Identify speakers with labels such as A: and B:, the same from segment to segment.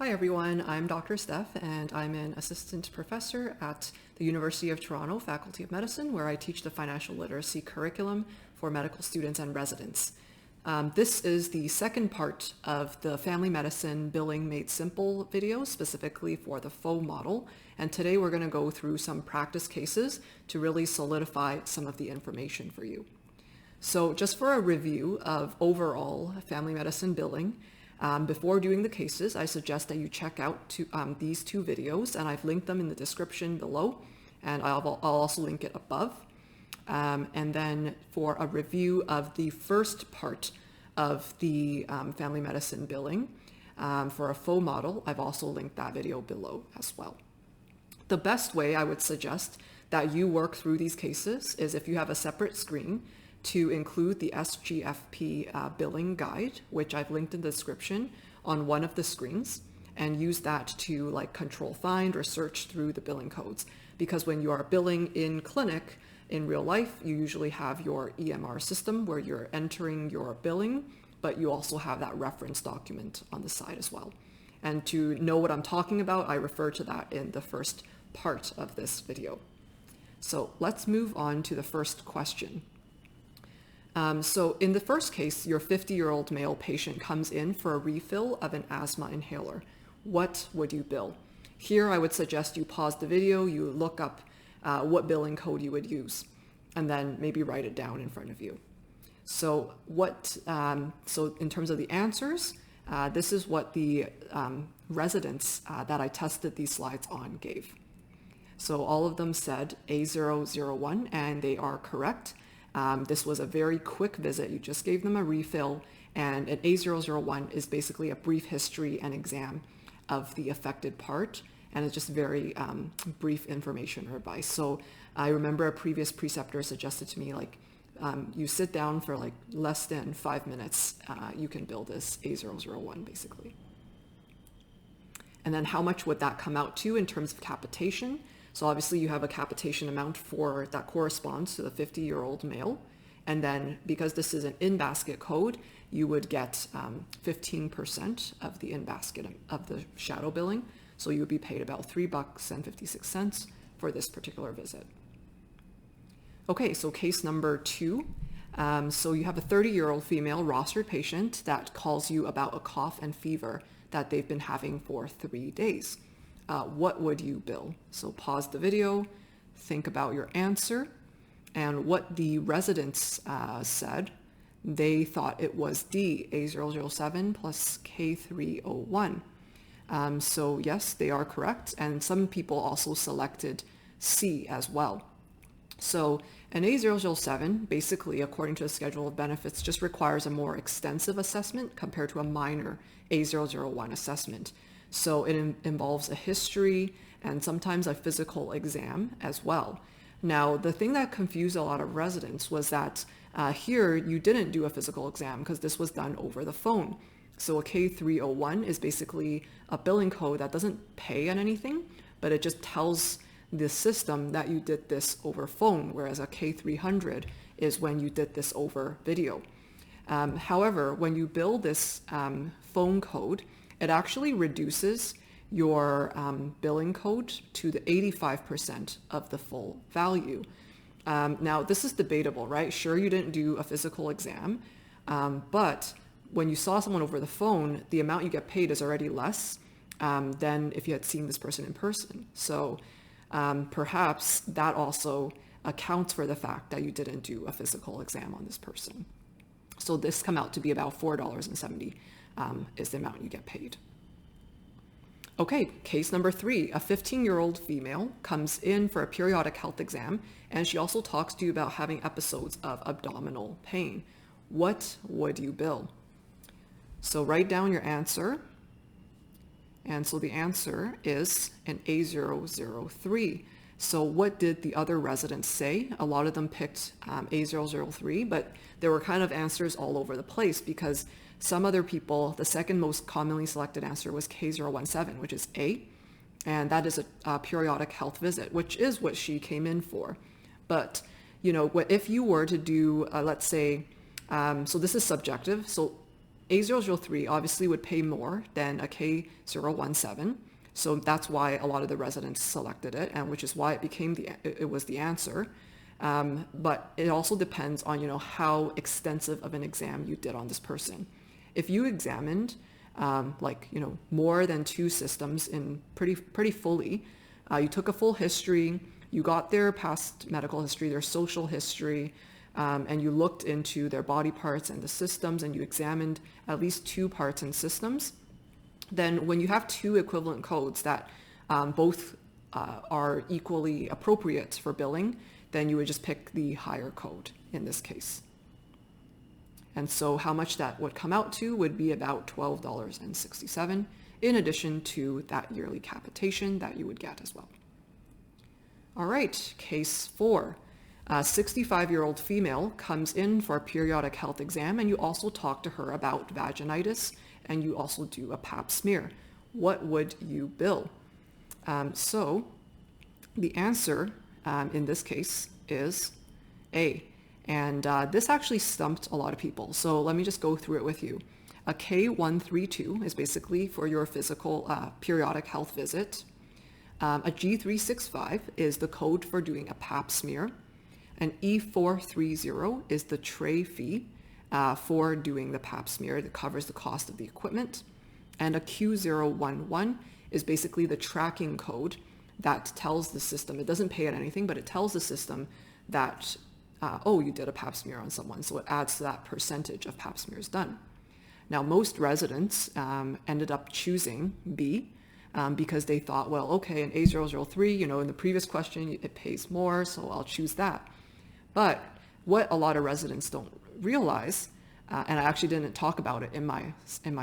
A: Hi everyone, I'm Dr. Steph and I'm an assistant professor at the University of Toronto Faculty of Medicine, where I teach the financial literacy curriculum for medical students and residents. This is the second part of the Family Medicine Billing Made Simple video, specifically for the FHO model. And today we're going to go through some practice cases to really solidify some of the information for you. So just for a review of overall family medicine billing, before doing the cases, I suggest that you check out these two videos, and I've linked them in the description below, and I'll also link it above. And then for a review of the first part of the family medicine billing for a FHO model, I've also linked that video below as well. The best way I would suggest that you work through these cases is if you have a separate screen to include the 𝗧cie billing guide, which I've linked in the description on one of the screens, and use that to control find or search through the billing codes. Because when you are billing in clinic, in real life, you usually have your EMR system where you're entering your billing, but you also have that reference document on the side as well. And to know what I'm talking about, I refer to that in the first part of this video. So let's move on to the first question. So in the first case, your 50-year-old male patient comes in for a refill of an asthma inhaler. What would you bill? Here, I would suggest you pause the video, you look up what billing code you would use, and then maybe write it down in front of you. So so in terms of the answers, this is what the residents that I tested these slides on gave. So all of them said A001, and they are correct. This was a very quick visit. You just gave them a refill, and an A001 is basically a brief history and exam of the affected part, and it's just very brief information or advice. So I remember a previous preceptor suggested to me, you sit down for less than 5 minutes, you can build this A001 basically. And then how much would that come out to in terms of capitation? So obviously you have a capitation amount for that corresponds to the 50-year-old male. And then because this is an in-basket code, you would get 15% of the in-basket of the shadow billing. So you would be paid about $3.56 for this particular visit. Okay, so case number 2. So you have a 30-year-old female rostered patient that calls you about a cough and fever that they've been having for 3 days. What would you bill? So pause the video, think about your answer, and what the residents said. They thought it was D, A007 plus K301. So yes, they are correct, and some people also selected C as well. So an A007, basically, according to the schedule of benefits, just requires a more extensive assessment compared to a minor A001 assessment. So it involves a history and sometimes a physical exam as well. Now, the thing that confused a lot of residents was that here you didn't do a physical exam because this was done over the phone. So a K301 is basically a billing code that doesn't pay on anything, but it just tells the system that you did this over phone, whereas a K300 is when you did this over video. However, when you bill this phone code, it actually reduces your billing code to the 85% of the full value. Now, this is debatable, right? Sure, you didn't do a physical exam, but when you saw someone over the phone, the amount you get paid is already less than if you had seen this person in person. So perhaps that also accounts for the fact that you didn't do a physical exam on this person. So this come out to be about $4.70 is the amount you get paid. Okay, case number 3, a 15-year-old female comes in for a periodic health exam, and she also talks to you about having episodes of abdominal pain. What would you bill? So write down your answer. And so the answer is an A003. So what did the other residents say? A lot of them picked A003, but there were kind of answers all over the place because some other people, the second most commonly selected answer was K017, which is A, and that is a periodic health visit, which is what she came in for. But, if you were to do, let's say, so this is subjective, so 𝗧𝗧𝗃 obviously would pay more than a K017. So that's why a lot of the residents selected it, and which is why it was the answer. But it also depends on, how extensive of an exam you did on this person. If you examined more than 2 systems in pretty fully, you took a full history, you got their past medical history, their social history, and you looked into their body parts and the systems, and you examined at least 2 parts and systems, then when you have 2 equivalent codes that both are equally appropriate for billing, then you would just pick the higher code in this case. And so how much that would come out to would be about $12.67, in addition to that yearly capitation that you would get as well. All right, case 4. A 65-year-old female comes in for a periodic health exam, and you also talk to her about vaginitis, and you also do a pap smear. What would you bill? So the answer in this case is A. And this actually stumped a lot of people. So let me just go through it with you. A K132 is basically for your physical periodic health visit. A G365 is the code for doing a pap smear. An E430 is the tray fee for doing the pap smear that covers the cost of the equipment. And a Q011 is basically the tracking code that tells the system, it doesn't pay at anything, but it tells the system that, you did a pap smear on someone. So it adds to that percentage of pap smears done. Now, most residents ended up choosing B because they thought, well, okay, in A003, in the previous question, it pays more, so I'll choose that. But what a lot of residents don't realize, and I actually didn't talk about it in my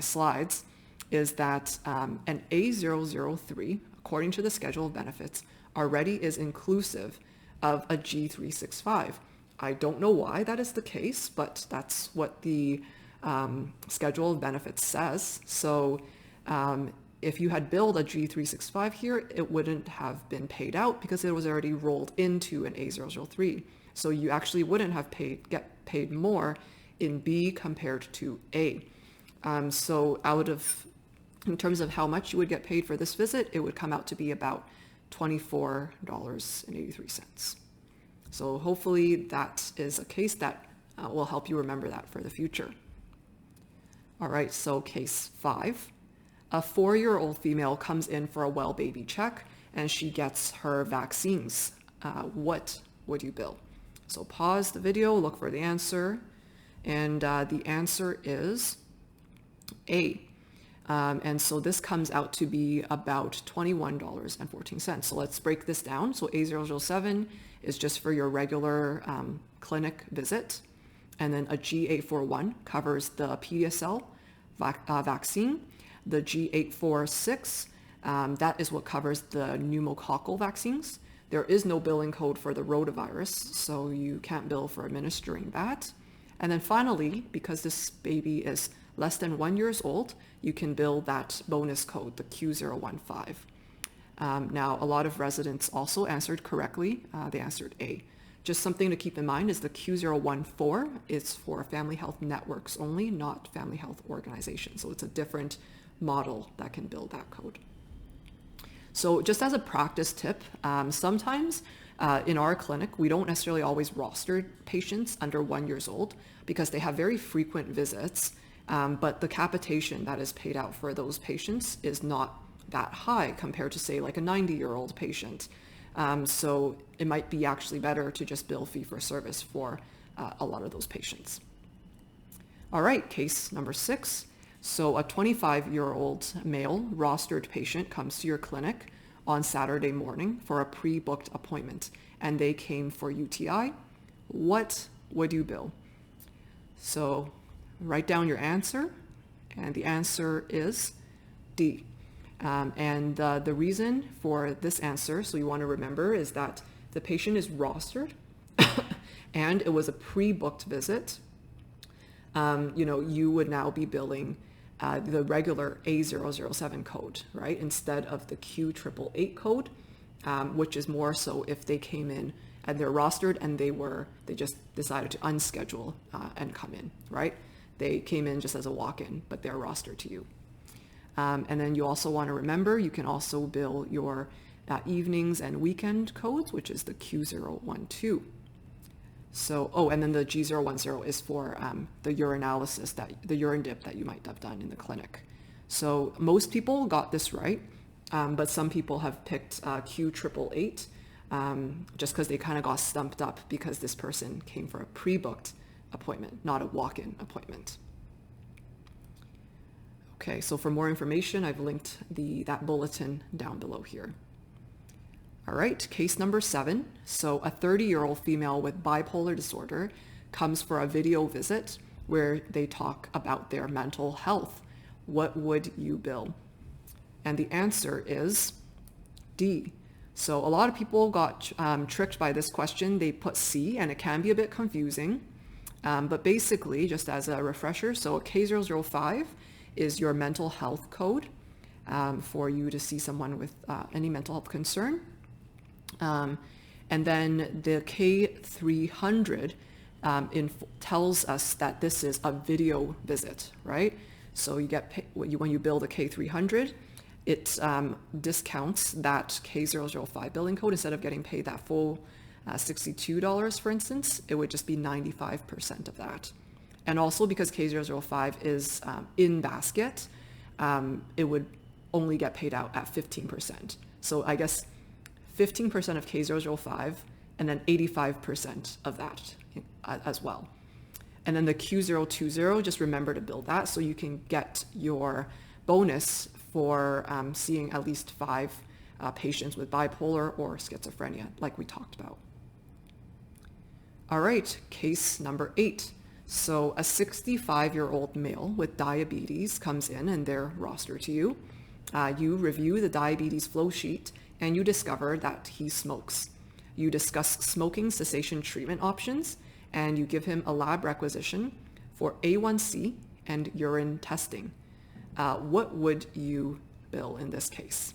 A: slides, is that an A003, according to the schedule of benefits, already is inclusive of a G365. I don't know why that is the case, but that's what the schedule of benefits says. So if you had billed a G365 here, it wouldn't have been paid out because it was already rolled into an A003. So you actually wouldn't have get paid more in B compared to A. So in terms of how much you would get paid for this visit, it would come out to be about $24.83. So hopefully that is a case that will help you remember that for the future. All right, so case 5. A 4-year-old female comes in for a well baby check, and she gets her vaccines. What would you bill? So pause the video, look for the answer, and the answer is A. And so this comes out to be about $21.14. So let's break this down. So A007 is just for your regular clinic visit. And then a G841 covers the PSL vaccine. The G846, that is what covers the pneumococcal vaccines. There is no billing code for the rotavirus, so you can't bill for administering that. And then finally, because this baby is less than 1 year old, you can bill that bonus code, the Q015. Now, a lot of residents also answered correctly. They answered A. Just something to keep in mind is the Q014 is for family health networks only, not family health organizations. So it's a different model that can bill that code. So just as a practice tip, sometimes in our clinic, we don't necessarily always roster patients under 1 year old because they have very frequent visits, but the capitation that is paid out for those patients is not that high compared to, say, like a 90-year-old patient. So it might be actually better to just bill fee for service for a lot of those patients. All right, case number 6. So a 25-year-old male rostered patient comes to your clinic on Saturday morning for a pre-booked appointment, and they came for UTI. What would you bill? So write down your answer, and the answer is D. And the reason for this answer, so you want to remember, is that the patient is rostered and it was a pre-booked visit. You would now be billing the regular A007 code, right? Instead of the Q888 code, which is more so if they came in and they're rostered and they just decided to unschedule and come in, right? they came in just as a walk-in, but they're rostered to you. And then you also want to remember, you can also bill your evenings and weekend codes, which is the Q012. So, oh, and then the G010 is for the urinalysis, the urine dip that you might have done in the clinic. So most people got this right, but some people have picked Q888 just because they kind of got stumped up because this person came for a pre-booked appointment, not a walk-in appointment. Okay, so for more information, I've linked that bulletin down below here. All right, case number 7. So a 30-year-old female with bipolar disorder comes for a video visit where they talk about their mental health. What would you bill? And the answer is D. So a lot of people got tricked by this question. They put C, and it can be a bit confusing. But basically, just as a refresher, so a K005 is your mental health code for you to see someone with any mental health concern. And then the K300 tells us that this is a video visit, right? So you get when you bill the K300, it discounts that K005 billing code. Instead of getting paid that full $62, for instance, it would just be 95% of that. And also because K005 is in basket, it would only get paid out at 15%. So I guess 15% of K005 and then 85% of that as well. And then the Q020, just remember to bill that so you can get your bonus for seeing at least 5 patients with bipolar or schizophrenia, like we talked about. All right, case number 8. So a 65-year-old male with diabetes comes in and they're rostered to you. You review the diabetes flow sheet and you discover that he smokes. You discuss smoking cessation treatment options and you give him a lab requisition for A1C and urine testing. What would you bill in this case?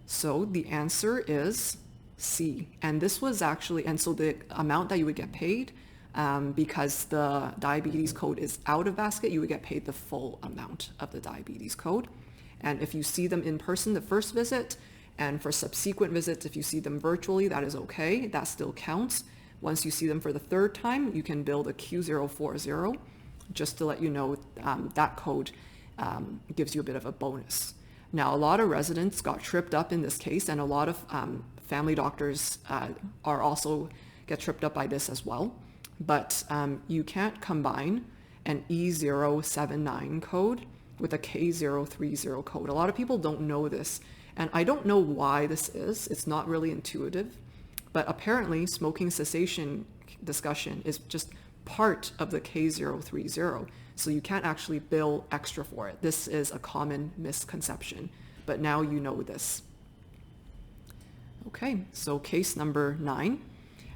A: So the answer is C. And this was actually, and so the amount that you would get paid, because the diabetes code is out of basket, you would get paid the full amount of the diabetes code. And if you see them in person the first visit, and for subsequent visits, if you see them virtually, that is okay. That still counts. Once you see them for the 3rd time, you can bill the Q040, just to let you know that code gives you a bit of a bonus. Now, a lot of residents got tripped up in this case, and a lot of family doctors are also get tripped up by this as well. But you can't combine an E079 code with a K030 code. A lot of people don't know this, and I don't know why this is. It's not really intuitive, but apparently smoking cessation discussion is just part of the K030, so you can't actually bill extra for it. This is a common misconception, but now you know this. Okay, so case number 9.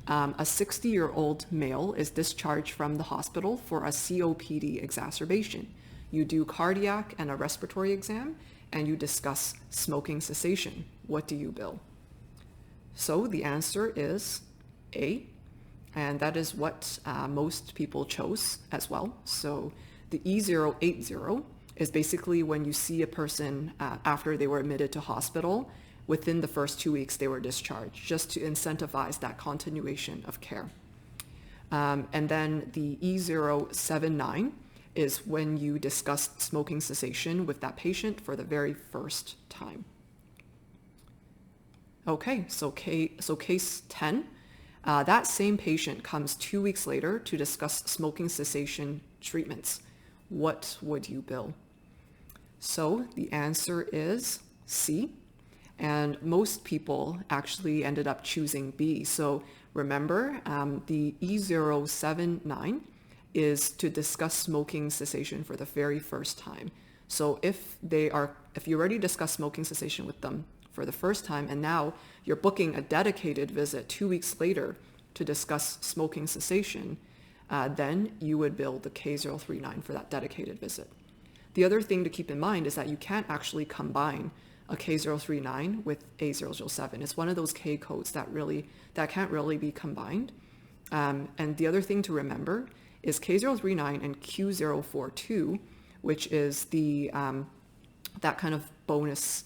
A: A 60-year-old male is discharged from the hospital for a COPD exacerbation. You do cardiac and a respiratory exam, and you discuss smoking cessation. What do you bill? So the answer is A, and that is what most people chose as well. So the E080 is basically when you see a person after they were admitted to hospital, within the first 2 weeks they were discharged, just to incentivize that continuation of care. And then the E079 is when you discuss smoking cessation with that patient for the very first time. Okay, so case 10, that same patient comes 2 weeks later to discuss smoking cessation treatments. What would you bill? So the answer is C, and most people actually ended up choosing B. So remember, the E079 is to discuss smoking cessation for the very first time. So if you already discussed smoking cessation with them for the first time, and now you're booking a dedicated visit 2 weeks later to discuss smoking cessation, then you would bill the K039 for that dedicated visit. The other thing to keep in mind is that you can't actually combine a K039 with A007. It's one of those K codes that can't really be combined. And the other thing to remember is K039 and Q042, which is the that kind of bonus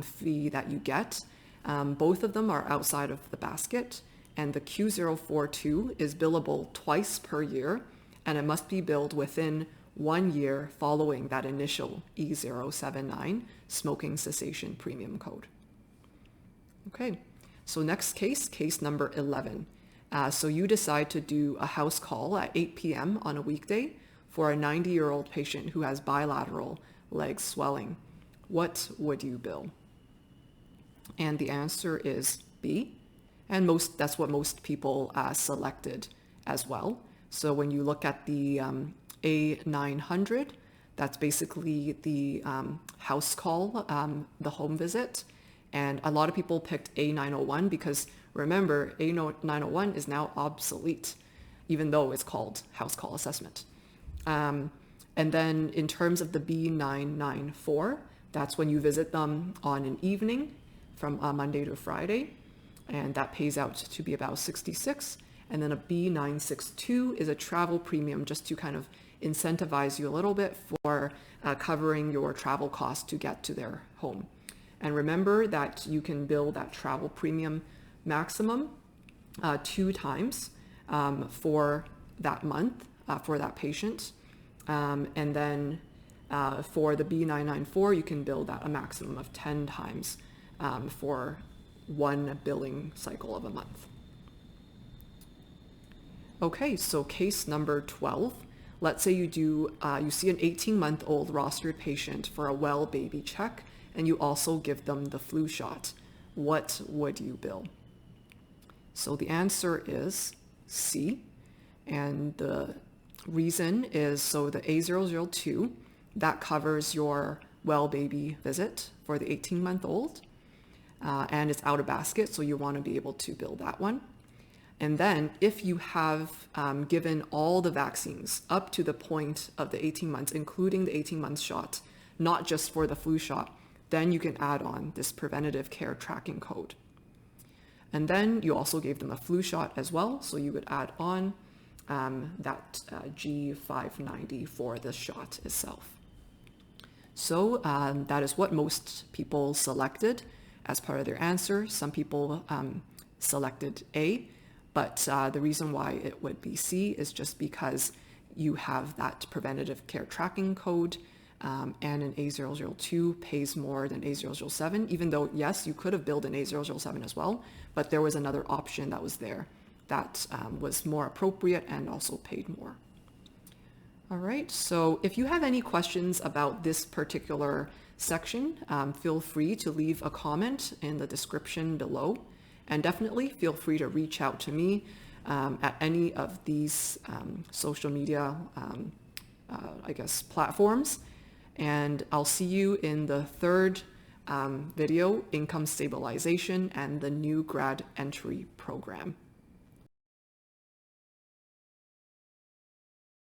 A: fee that you get. Both of them are outside of the basket, and the Q042 is billable twice per year, and it must be billed within 1 year following that initial 𝗍𝗲𝗃𝗍𝗃 smoking cessation premium code. Okay, so next case number 11. So you decide to do a house call at 8 p.m. on a weekday for a 90-year-old patient who has bilateral leg swelling. What would you bill? And the answer is B, and that's what most people selected as well. So when you look at the A900, that's basically the house call, the home visit, and a lot of people picked A901 because remember, A901 is now obsolete, even though it's called house call assessment. And then in terms of the B994, that's when you visit them on an evening from Monday to Friday, and that pays out to be about 66. And then a B962 is a travel premium, just to kind of incentivize you a little bit for covering your travel costs to get to their home. And remember that you can bill that travel premium maximum 2 times for that month for that patient. And then for the B994, you can bill that a maximum of 10 times for 1 billing cycle of a month. Okay, so case number 12. Let's say you see an 18-month-old rostered patient for a well baby check, and you also give them the flu shot. What would you bill? So the answer is C, and the reason is, so the A002, that covers your well baby visit for the 18-month-old, and it's out of basket, so you want to be able to bill that one. And then if you have given all the vaccines up to the point of the 18 months, including the 18-month shot, not just for the flu shot, then you can add on this preventative care tracking code. And then you also gave them a flu shot as well, so you would add on that G590 for the shot itself. So that is what most people selected as part of their answer. Some people selected A, but the reason why it would be C is just because you have that preventative care tracking code, and an A002 pays more than A007, even though, yes, you could have billed an A007 as well, but there was another option that was there that was more appropriate and also paid more. All right, so if you have any questions about this particular section, feel free to leave a comment in the description below, and definitely feel free to reach out to me at any of these social media, platforms. And I'll see you in the third video, income stabilization and the new grad entry program.